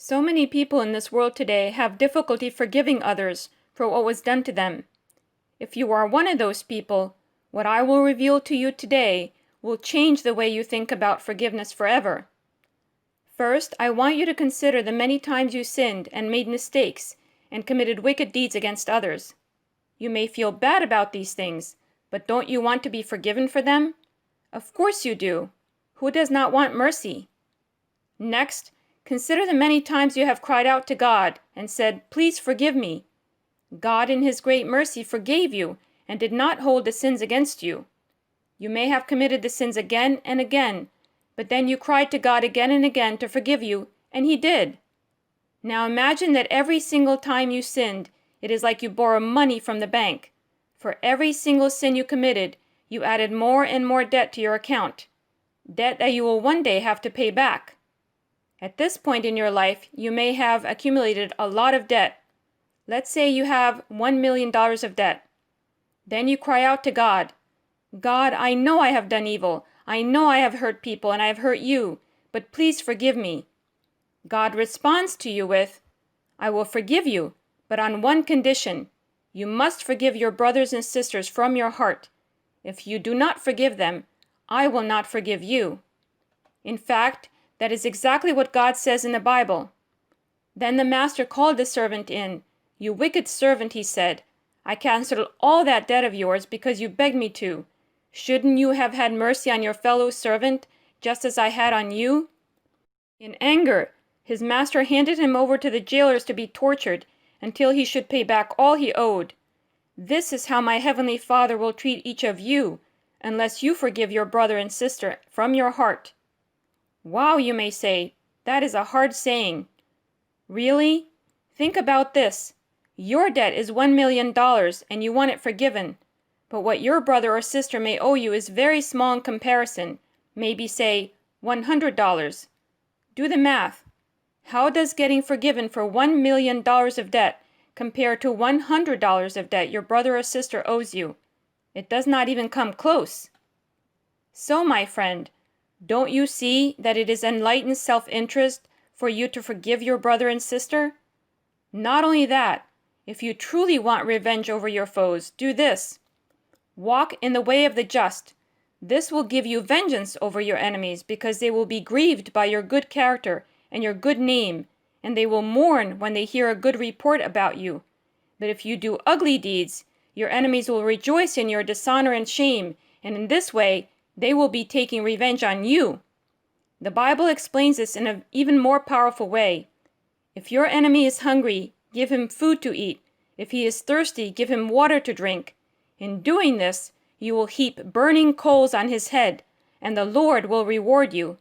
So many people in this world today have difficulty forgiving others for what was done to them. If you are one of those people, what I will reveal to you today will change the way you think about forgiveness forever. First, I want you to consider the many times you sinned and made mistakes and committed wicked deeds against others. You may feel bad about these things, but don't you want to be forgiven for them? Of course you do. Who does not want mercy? Next, consider the many times you have cried out to God and said, "Please forgive me." God in His great mercy forgave you and did not hold the sins against you. You may have committed the sins again and again, but then you cried to God again and again to forgive you, and He did. Now imagine that every single time you sinned, it is like you borrow money from the bank. For every single sin you committed, you added more and more debt to your account, debt that you will one day have to pay back. At this point in your life, you may have accumulated a lot of debt. Let's say you have $1 million of debt. Then you cry out to God, "God, I know I have done evil. I know I have hurt people and I have hurt you, but please forgive me." God responds to you with, "I will forgive you, but on one condition. You must forgive your brothers and sisters from your heart. If you do not forgive them, I will not forgive you." In fact, that is exactly what God says in the Bible. Then the master called the servant in. "You wicked servant," he said, "I canceled all that debt of yours because you begged me to. Shouldn't you have had mercy on your fellow servant, just as I had on you?" In anger, his master handed him over to the jailers to be tortured until he should pay back all he owed. This is how my heavenly Father will treat each of you, unless you forgive your brother and sister from your heart. Wow, you may say, that is a hard saying. Really? Think about this. Your debt is $1 million and you want it forgiven. But what your brother or sister may owe you is very small in comparison, maybe say $100. Do the math. How does getting forgiven for $1 million of debt compare to $100 of debt your brother or sister owes you? It does not even come close. So, my friend, don't you see that it is enlightened self-interest for you to forgive your brother and sister? Not only that, if you truly want revenge over your foes, do this. Walk in the way of the just. This will give you vengeance over your enemies because they will be grieved by your good character and your good name, and they will mourn when they hear a good report about you. But if you do ugly deeds, your enemies will rejoice in your dishonor and shame, and in this way, they will be taking revenge on you. The Bible explains this in an even more powerful way. If your enemy is hungry, give him food to eat. If he is thirsty, give him water to drink. In doing this, you will heap burning coals on his head, and the Lord will reward you.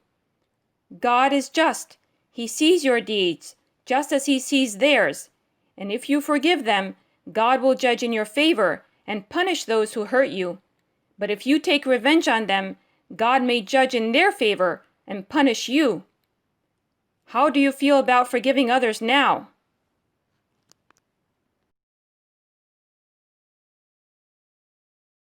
God is just. He sees your deeds, just as He sees theirs. And if you forgive them, God will judge in your favor and punish those who hurt you. But if you take revenge on them, God may judge in their favor and punish you. How do you feel about forgiving others now?